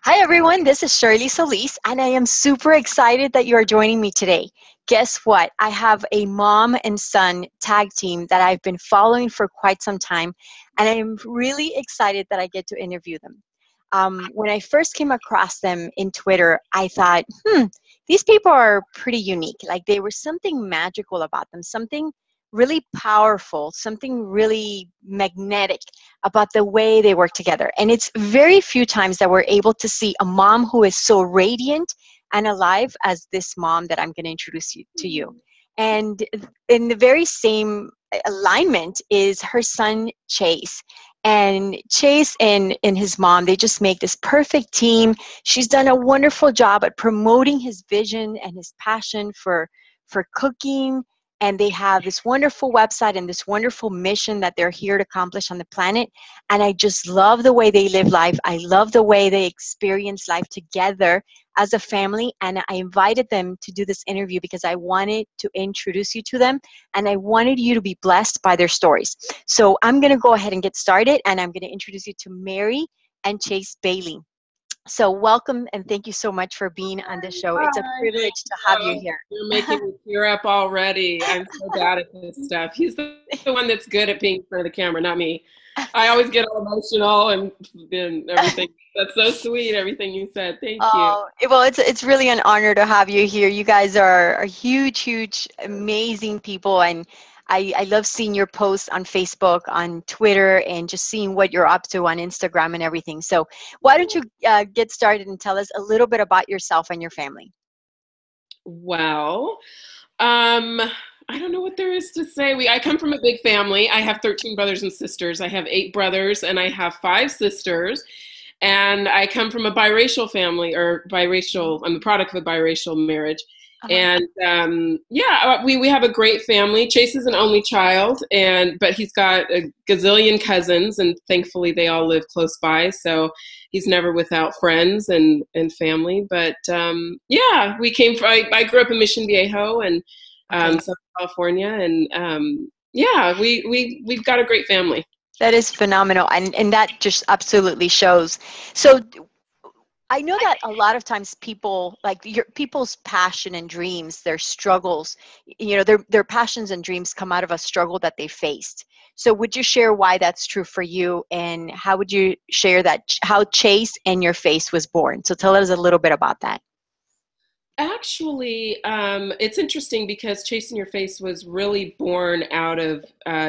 Hi, everyone. This is Shirley Solis, and I am super excited that you are joining me today. Guess what? I have a mom and son tag team that I've been following for quite some time, and I'm really excited that I get to interview them. When I first came across them in Twitter, I thought, these people are pretty unique. Like there was something magical about them, something really powerful, something really magnetic about the way they work together. And it's very few times that we're able to see a mom who is so radiant and alive as this mom that I'm going to introduce you to you. And in the very same alignment is her son Chase. And Chase and his mom, they just make this perfect team. She's done a wonderful job at promoting his vision and his passion for cooking, and they have this wonderful website and this wonderful mission that they're here to accomplish on the planet. And I just love the way they live life. I love the way they experience life together as a family. And I invited them to do this interview because I wanted to introduce you to them, and I wanted you to be blessed by their stories. So I'm going to go ahead and get started, and I'm going to introduce you to Mary and Chase Bailey. So welcome, and thank you so much for being on the show. It's a Hi. privilege to have you here. You're making me tear up already. I'm so bad at this stuff. He's the one that's good at being in front of the camera, not me. I always get all emotional and everything. That's so sweet, everything you said. Thank you. Oh, well, it's really an honor to have you here. You guys are huge, amazing people, and I love seeing your posts on Facebook, on Twitter, and just seeing what you're up to on Instagram and everything. So why don't you get started and tell us a little bit about yourself and your family? Well, I don't know what there is to say. I come from a big family. I have 13 brothers and sisters. I have 8 brothers and I have 5 sisters. And I come from a biracial family, or biracial, I'm the product of a biracial marriage. Uh-huh. And we have a great family. Chase is an only child, but he's got a gazillion cousins, and thankfully they all live close by. So he's never without friends and family. But we came from, I grew up in Mission Viejo and Okay. Southern California, and we've got a great family. That is phenomenal, and that just absolutely shows. So I know that a lot of times people, like people's passion and dreams, their struggles, their passions and dreams come out of a struggle that they faced. So would you share why that's true for you, and how would you share that, how Chase and your face was born? So tell us a little bit about that. Actually, it's interesting because Chase in Your Face was really born out of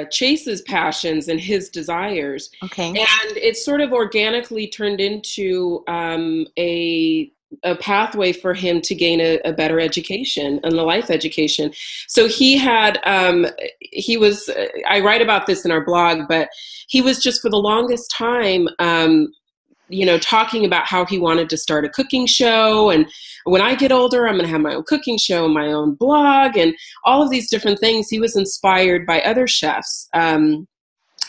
Chase's passions and his desires. Okay. And it sort of organically turned into a pathway for him to gain a better education and a life education. So he was, I write about this in our blog, but he was just for the longest time, talking about how he wanted to start a cooking show. And when I get older, I'm going to have my own cooking show and my own blog and all of these different things. He was inspired by other chefs. And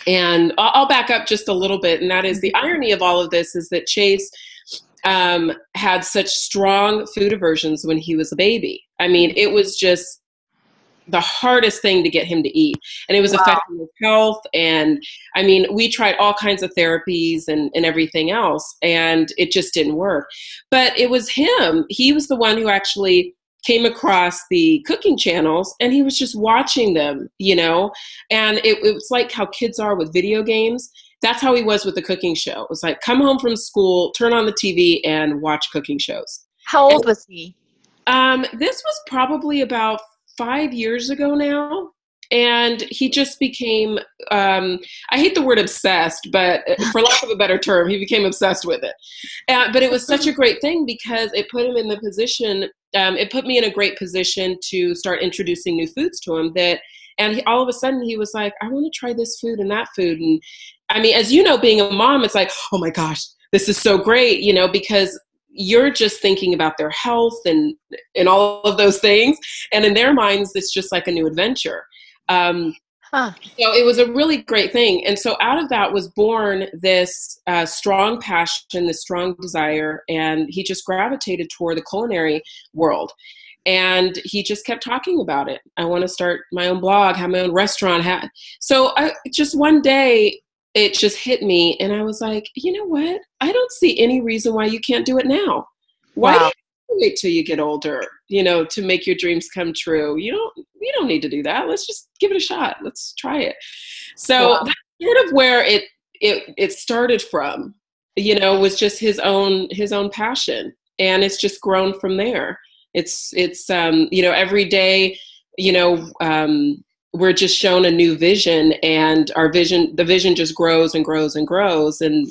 I'll back up just a little bit. And that is the irony of all of this is that Chase had such strong food aversions when he was a baby. I mean, it was just the hardest thing to get him to eat, and it was affecting his health. And I mean, we tried all kinds of therapies and everything else, and it just didn't work. But it was him. He was the one who actually came across the cooking channels, and he was just watching them, and it was like how kids are with video games. That's how he was with the cooking show. It was like, come home from school, turn on the TV and watch cooking shows. How old was he? This was probably about 5 years ago now. And he just became, I hate the word obsessed, but for lack of a better term, he became obsessed with it. But it was such a great thing because it put him in the position, it put me in a great position to start introducing new foods to him all of a sudden he was like, I want to try this food and that food. And I mean, as you know, being a mom, it's like, oh my gosh, this is so great, because you're just thinking about their health and all of those things. And in their minds, it's just like a new adventure. So it was a really great thing. And so out of that was born this strong passion, this strong desire, and he just gravitated toward the culinary world. And he just kept talking about it. I want to start my own blog, have my own restaurant. So just one day, it just hit me, and I was like, you know what? I don't see any reason why you can't do it now. Why do Wow. you have to wait till you get older, to make your dreams come true? You don't need to do that. Let's just give it a shot. Let's try it. So Wow. that's sort of where it started from, was just his own passion, and it's just grown from there. It's every day, you know, um, we're just shown a new vision, and the vision just grows and grows and grows, and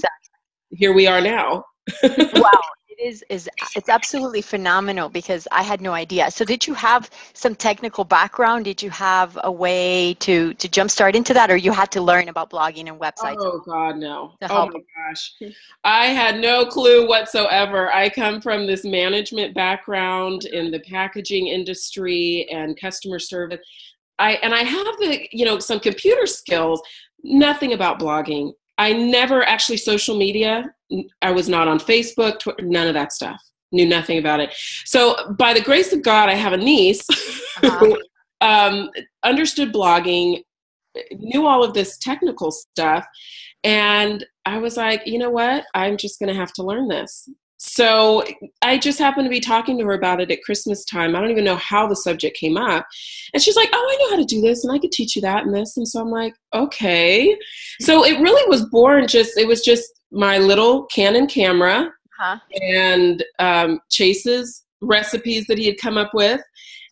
here we are now. Wow, it is it's absolutely phenomenal because I had no idea. So did you have some technical background? Did you have a way to jumpstart into that, or you had to learn about blogging and websites Oh God, no. to Oh help? my gosh. I had no clue whatsoever. I come from this management background in the packaging industry and customer service. I have some computer skills, nothing about blogging. I never actually social media. I was not on Facebook, Twitter, none of that stuff. Knew nothing about it. So by the grace of God, I have a niece Uh-huh. who understood blogging, knew all of this technical stuff. And I was like, you know what? I'm just going to have to learn this. So I just happened to be talking to her about it at Christmas time. I don't even know how the subject came up. And she's like, oh, I know how to do this, and I could teach you that and this. And so I'm like, okay. So it really was born it was just my little Canon camera Uh-huh. and Chase's recipes that he had come up with.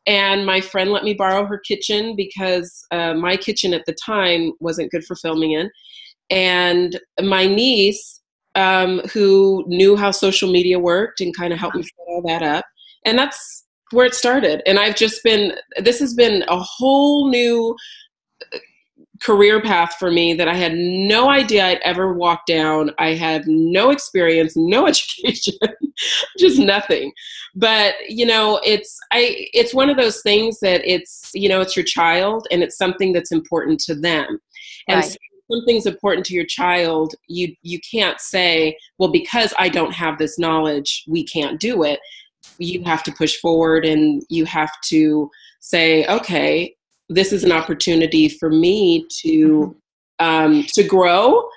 And my friend let me borrow her kitchen because my kitchen at the time wasn't good for filming in. And my niece, who knew how social media worked and kind of helped me set all that up. And that's where it started. And this has been a whole new career path for me that I had no idea I'd ever walk down. I had no experience, no education, just nothing. But, it's one of those things that it's your child, and it's something that's important to them. And Right. so something's important to your child, you can't say, well, because I don't have this knowledge, we can't do it. You have to push forward, and you have to say, okay, this is an opportunity for me to grow,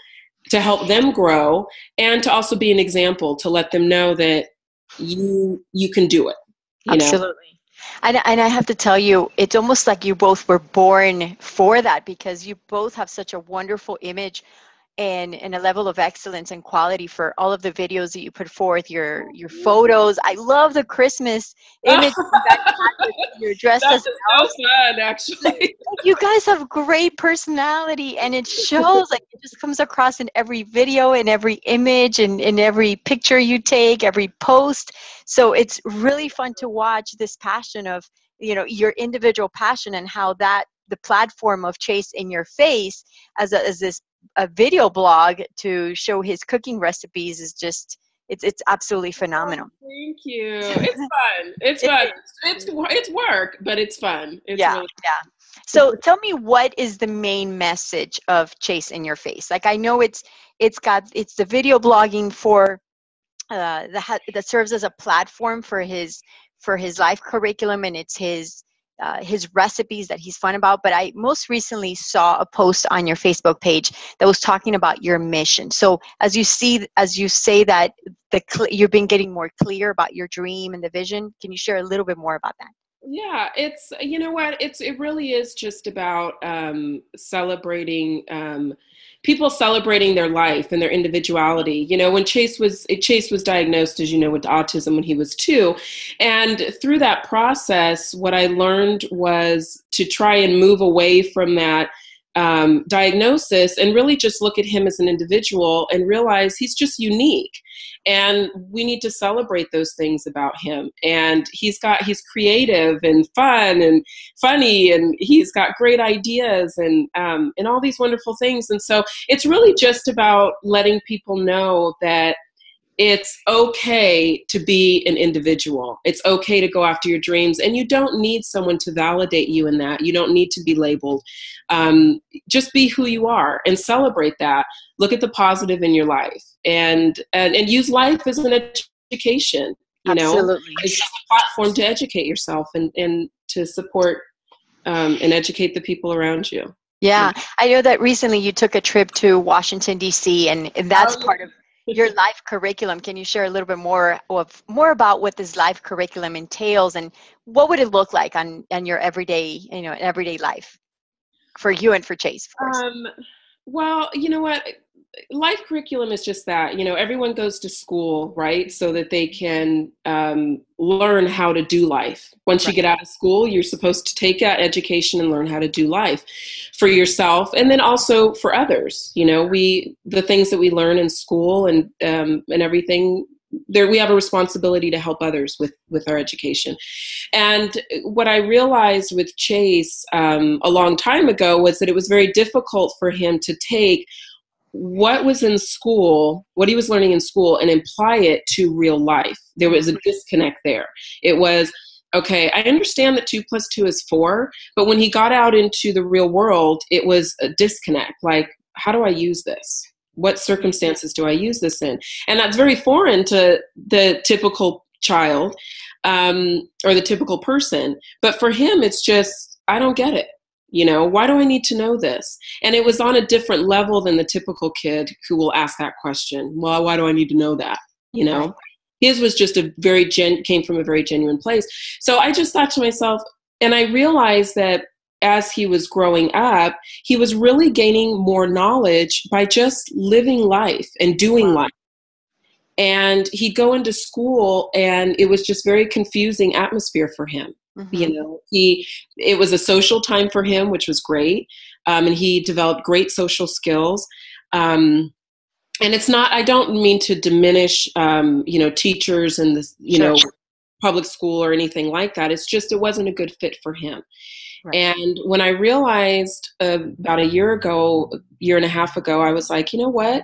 to help them grow, and to also be an example, to let them know that you can do it. Absolutely. And I have to tell you, it's almost like you both were born for that because you both have such a wonderful image and a level of excellence and quality for all of the videos that you put forth, your photos. I love the Christmas image you guys had with you're dressed That as was elves. so fun, actually. Like, you guys have great personality, and it shows. Like, it just comes across in every video, in every image, and in every picture you take, every post. So it's really fun to watch this passion of your individual passion, and how that the platform of Chase in Your Face as this a video blog to show his cooking recipes is just it's absolutely phenomenal. Oh, thank you. It's fun. It's It fun. is. It's work, but it's fun. It's Yeah, really yeah. So tell me, what is the main message of Chase in Your Face? Like, I know it's the video blogging for that serves as a platform for his life curriculum, and it's his recipes that he's fun about. But I most recently saw a post on your Facebook page that was talking about your mission. So as you say that you've been getting more clear about your dream and the vision, can you share a little bit more about that? Yeah, it's you know what it really is just about celebrating people celebrating their life and their individuality. When Chase was diagnosed, as you know, with autism when he was 2, and through that process, what I learned was to try and move away from that diagnosis and really just look at him as an individual and realize he's just unique. And we need to celebrate those things about him. And he's creative and fun and funny, and he's got great ideas and all these wonderful things. And so it's really just about letting people know that it's okay to be an individual. It's okay to go after your dreams, and you don't need someone to validate you in that. You don't need to be labeled. Just be who you are and celebrate that. Look at the positive in your life, and use life as an education. Absolutely. It's just a platform to educate yourself and to support and educate the people around you. Yeah, I know that recently you took a trip to Washington, D.C., and that's Oh, part of your life curriculum. Can you share a little bit more about what this life curriculum entails and what would it look like on your everyday, everyday life for you and for Chase, of course? Um, well, you know what? Life curriculum is just that. Everyone goes to school, right? So that they can learn how to do life. Once you Right. get out of school, you're supposed to take that education and learn how to do life for yourself and then also for others. The things that we learn in school and everything, there we have a responsibility to help others with our education. And what I realized with Chase a long time ago was that it was very difficult for him to take what was in school, what he was learning in school, and apply it to real life. There was a disconnect there. It was, okay, I understand that 2 + 2 is 4, but when he got out into the real world, it was a disconnect. Like, how do I use this? What circumstances do I use this in? And that's very foreign to the typical child or the typical person. But for him, it's just, I don't get it. Why do I need to know this? And it was on a different level than the typical kid who will ask that question. Well, why do I need to know that? Right. His was just came from a very genuine place. So I just thought to myself, and I realized that as he was growing up, he was really gaining more knowledge by just living life and doing Wow. life. And he'd go into school and it was just very confusing atmosphere for him. Mm-hmm. It was a social time for him, which was great. And he developed great social skills. And it's not, I don't mean to diminish, teachers and this, Sure. public school or anything like that. It's just, it wasn't a good fit for him. Right. And when I realized about a year and a half ago, I was like, you know what?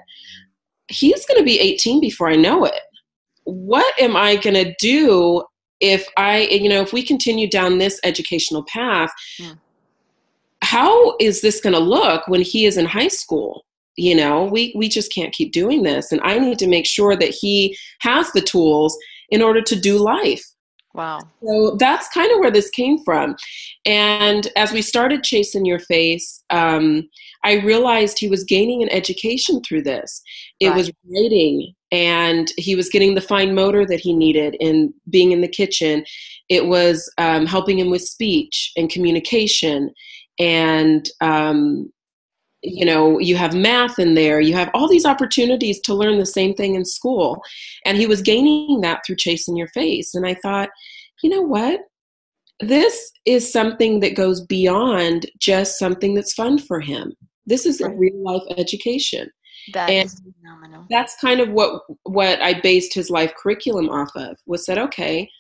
He's going to be 18 before I know it. What am I going to do if we continue down this educational path? Mm. How is this going to look when he is in high school? We just can't keep doing this. And I need to make sure that he has the tools in order to do life. Wow. So that's kind of where this came from. And as we started Chasing Your Face, I realized he was gaining an education through this. It Right. was writing, and he was getting the fine motor that he needed in being in the kitchen. It was helping him with speech and communication. And, you have math in there. You have all these opportunities to learn the same thing in school. And he was gaining that through Chasing Your Face. And I thought, you know what? This is something that goes beyond just something that's fun for him. This is a Right. real life education. That And is phenomenal. that's kind of what I based his life curriculum off of, was said, okay,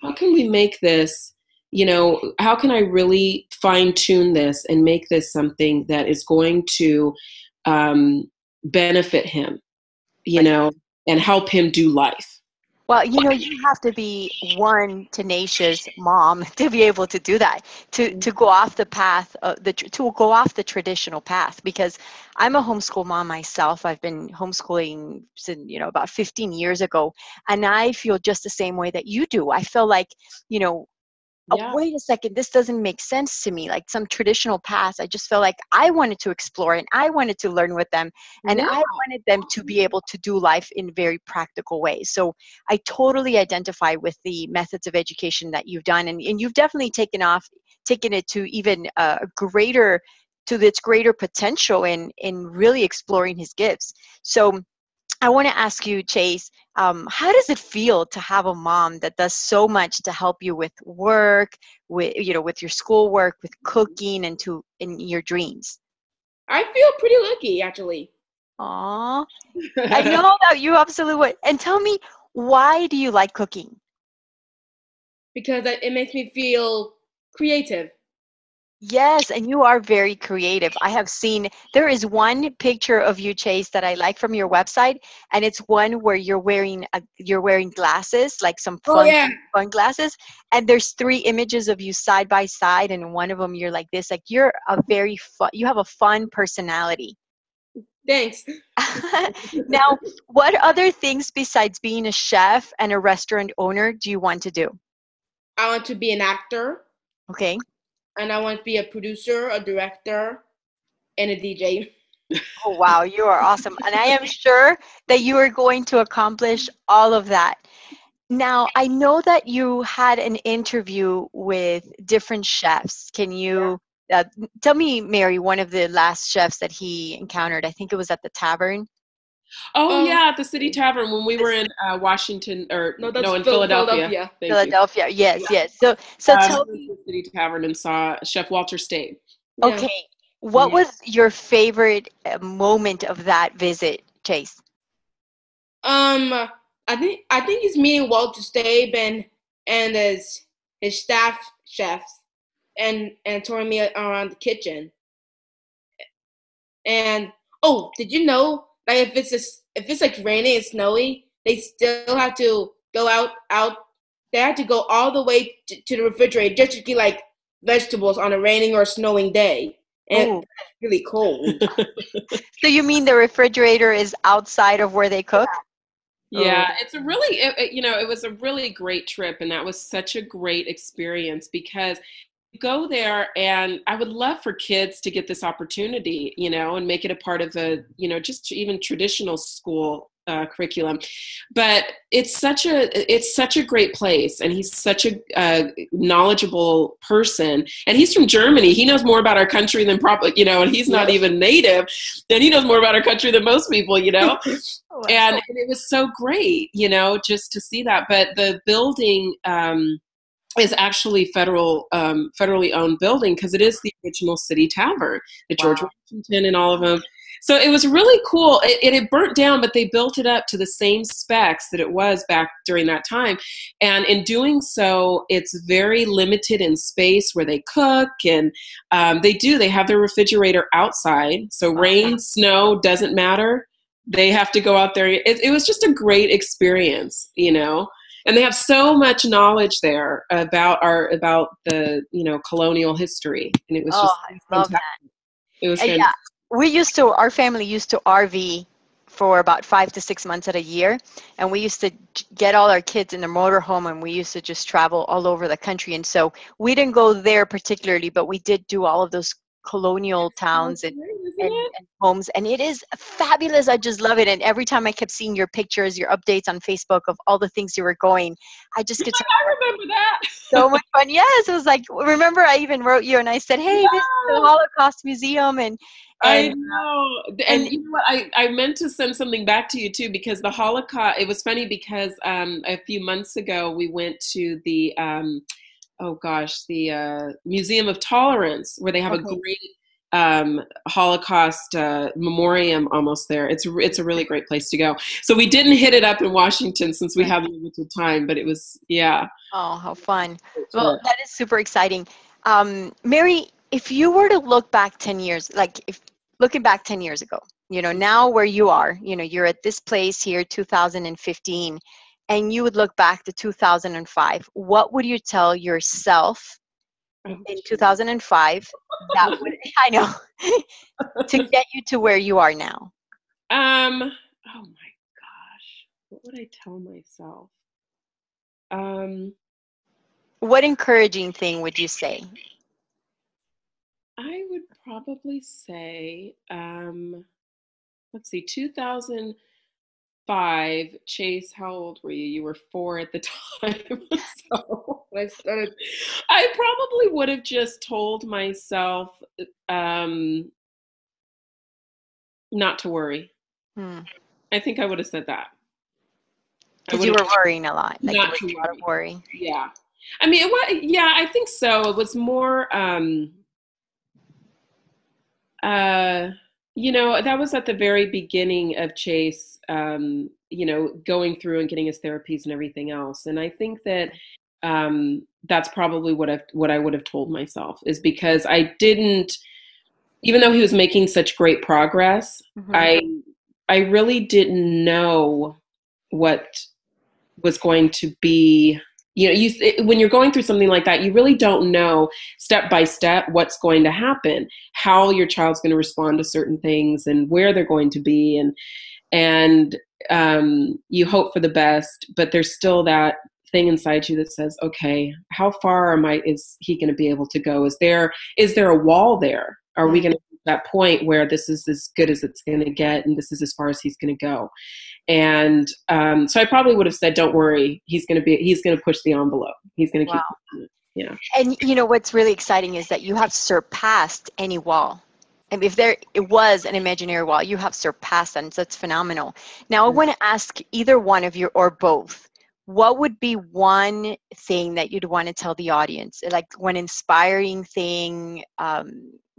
how can we make this, how can I really fine tune this and make this something that is going to benefit him, Right. and help him do life. Well, you have to be one tenacious mom to be able to do that, to go off the path, to go off the traditional path. Because I'm a homeschool mom myself. I've been homeschooling since about 15 years ago, and I feel just the same way that you do. I feel like you know Yeah. wait a second, this doesn't make sense to me. Like some traditional paths, I just felt like I wanted to explore and I wanted to learn with them. And Yeah. I wanted them to be able to do life in very practical ways. So I totally identify with the methods of education that you've done. And you've definitely taken it to even to its greater potential in really exploring his gifts. So I want to ask you, Chase, how does it feel to have a mom that does so much to help you with work, with your schoolwork, with cooking, and in your dreams? I feel pretty lucky, actually. Aw, I know that you absolutely would. And tell me, why do you like cooking? Because it makes me feel creative. Yes, and you are very creative. I have seen there is one picture of you, Chase, that I like from your website, and it's one where you're wearing glasses, like some Oh yeah, fun glasses, and there's three images of you side by side, and one of them you're like this, like you're a very fun. You have a fun personality. thanks. Now, what other things besides being a chef and a restaurant owner do you want to do? I want to be an actor, Okay. and I want to be a producer, a director. and a DJ. Oh, wow, you are awesome. And I am sure that you are going to accomplish all of that. Now, I know that you had an interview with different chefs. Can you tell me, Mary, one of the last chefs that he encountered? I think it was at the tavern. Oh Um, yeah, at the City Tavern when we were in Washington, or no, that's no, in Philadelphia. Philadelphia. Thank you. Philadelphia. Yes, Yeah. yes. So We tell went me, to the City Tavern and saw Chef Walter Stade. Yeah. okay, what Yeah. was your favorite moment of that visit, Chase? I think he's meeting Walter Stabe and his staff chefs and touring me around the kitchen. And oh, did you know like if it's like raining and snowy, they still have to go out. They have to go all the way to the refrigerator just to get like vegetables on a raining or snowing day, and Oh, that's really cold. so you mean the refrigerator is outside of where they cook? Oh, Yeah, it's a really, it was a really great trip, and that was such a great experience because you go there, and I would love for kids to get this opportunity, and make it a part of the, just even traditional school curriculum. But it's such a great place, and he's such a knowledgeable person, and he's from Germany. He knows more about our country than probably, and he's not even native, and he knows more about our country than most people. wow. And it was so great, just to see that. But the building is actually federally owned building because it is the original City Tavern, the George Washington and all of them. So it was really cool. It had burnt down, but they built it up to the same specs that it was back during that time. And in doing so, it's very limited in space where they cook. And they have their refrigerator outside. So rain, snow, doesn't matter. They have to go out there. It was just a great experience, and they have so much knowledge there about the colonial history, and it was Oh, just I love fantastic. that. It was Yeah, fantastic. our family used to RV for about 5 to 6 months at a year, and we used to get all our kids in the motorhome, and we used to just travel all over the country. And so we didn't go there particularly, but we did do all of those colonial towns Great, isn't and it? homes, and it is fabulous. I just love it. And every time I kept seeing your pictures, your updates on Facebook of all the things you were going, I just could I remember that. so much fun. Yes, it was like, remember I even wrote you and I said, hey, visit the Yeah, Holocaust Museum, and I know. And and you know what? I meant to send something back to you too, because the Holocaust, it was funny because a few months ago we went to the the Museum of Tolerance, where they have a okay. great Holocaust memoriam almost there. It's a really great place to go. So we didn't hit it up in Washington since we had limited time, but it was, yeah. Oh, how fun. Well, Trip. that is super exciting. Mary, if you were to look back 10 years, like if looking back 10 years ago, now where you are, you're at this place here, 2015, and you would look back to 2005, what would you tell yourself Oh, in 2005 that would, I know, to get you to where you are now? oh my gosh. What would I tell myself? Um, What encouraging thing would you say? I would probably say, let's see, 2005, Chase, how old were you? You were 4 at the time. So I probably would have just told myself not to worry. Hmm. I think I would have said that. I Because would you have were worrying a lot. Like there not was to a lot of worry. worry. Yeah. I mean, yeah, I think so. It was more, that was at the very beginning of Chase, going through and getting his therapies and everything else. And I think that that's probably what I would have told myself, is because I didn't, even though he was making such great progress, Mm-hmm. I really didn't know what was going to be. When you're going through something like that, you really don't know step by step what's going to happen, how your child's going to respond to certain things, and where they're going to be, and you hope for the best, but there's still that thing inside you that says, okay, how far is he going to be able to go? Is there a wall there? Are we going to that point where this is as good as it's going to get, and this is as far as he's going to go. And so I probably would have said, "Don't worry, he's going to push the envelope. He's going to Wow. keep pushing it." Yeah. And you know what's really exciting is that you have surpassed any wall. And if there it was an imaginary wall, you have surpassed that, and so it's phenomenal. Now, I want to ask either one of you or both, what would be one thing that you'd want to tell the audience, like one inspiring thing,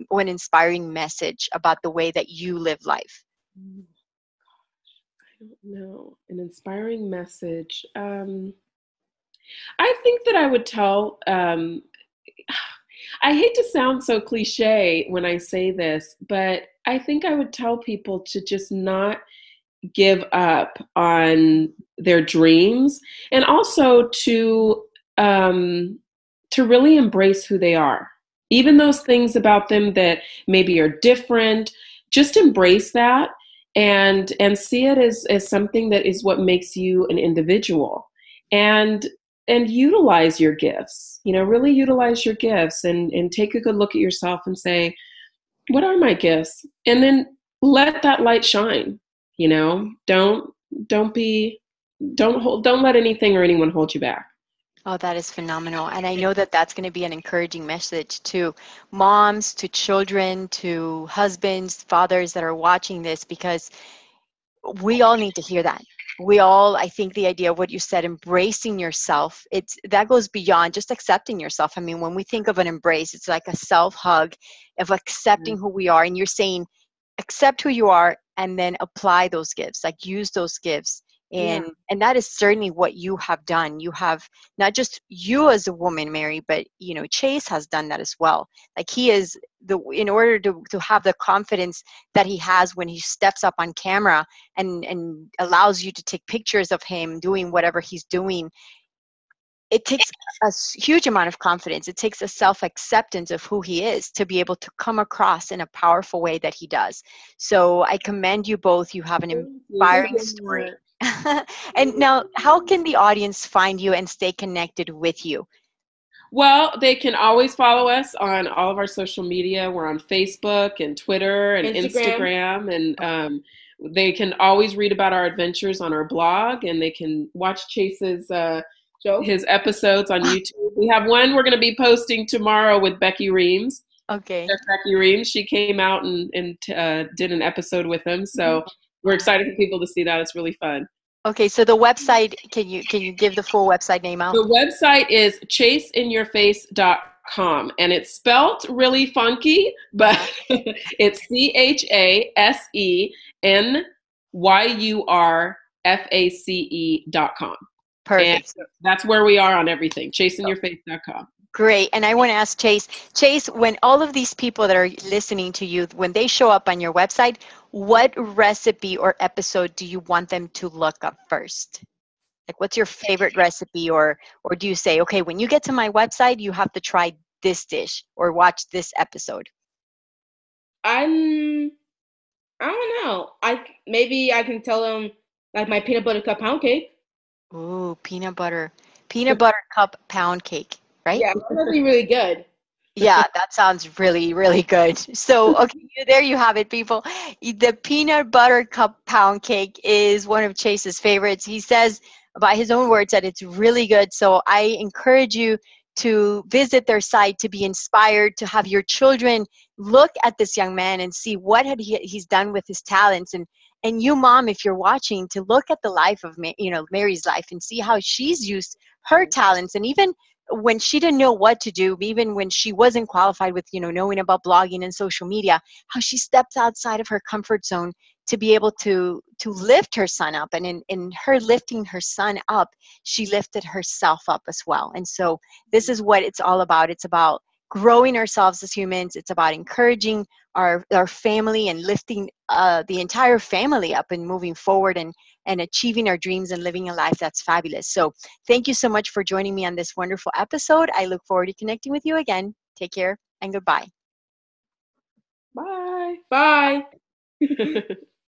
one inspiring message about the way that you live life? I don't know. An inspiring message. I think that I would tell, I hate to sound so cliche when I say this, but I think I would tell people to just not give up on their dreams, and also to really embrace who they are. Even those things about them that maybe are different, just embrace that, and see it as something that is what makes you an individual. And utilize your gifts, really utilize your gifts, and take a good look at yourself and say, what are my gifts? And then let that light shine. Don't let anything or anyone hold you back. Oh, that is phenomenal. And I know that that's going to be an encouraging message to moms, to children, to husbands, fathers that are watching this, because we all need to hear that. I think the idea of what you said, embracing yourself, that goes beyond just accepting yourself. I mean, when we think of an embrace, it's like a self hug of accepting who we are. And you're saying, accept who you are and then apply those gifts, like use those gifts. And that is certainly what you have done. You have not just you as a woman, Mary, but Chase has done that as well. Like he is in order to have the confidence that he has when he steps up on camera and allows you to take pictures of him doing whatever he's doing. It takes a huge amount of confidence. It takes a self-acceptance of who he is to be able to come across in a powerful way that he does. So I commend you both. You have an inspiring story. And now, how can the audience find you and stay connected with you? Well, they can always follow us on all of our social media. We're on Facebook and Twitter and Instagram. And they can always read about our adventures on our blog, and they can watch Chase's his episodes on YouTube. We have one we're going to be posting tomorrow with Becky Reams. Okay. Becky Reams. She came out and did an episode with him. So we're excited for people to see that. It's really fun. Okay, so the website, can you give the full website name out? The website is chaseinyourface.com, and it's spelt really funky, but it's CHASENYURFACE.com. Perfect. And that's where we are on everything, chaseinyourface.com. Great. And I want to ask Chase, when all of these people that are listening to you, when they show up on your website, what recipe or episode do you want them to look up first? Like, what's your favorite recipe? Or do you say, okay, when you get to my website, you have to try this dish or watch this episode? I don't know. Maybe I can tell them like my peanut butter cup pound cake. Ooh, peanut butter cup pound cake, right? Yeah, that's really, really good. Yeah, that sounds really, really good. So, okay, there you have it, people. The peanut butter cup pound cake is one of Chase's favorites. He says, by his own words, that it's really good. So I encourage you to visit their site, to be inspired, to have your children look at this young man and see what he's done with his talents. And you, mom, if you're watching, to look at the life of Mary's life and see how she's used her talents. And even when she didn't know what to do, even when she wasn't qualified with knowing about blogging and social media, how she stepped outside of her comfort zone to be able to lift her son up. And in her lifting her son up, she lifted herself up as well. And so this is what it's all about. It's about growing ourselves as humans. It's about encouraging our family and lifting the entire family up and moving forward and achieving our dreams and living a life that's fabulous. So thank you so much for joining me on this wonderful episode. I look forward to connecting with you again. Take care and goodbye. Bye. Bye.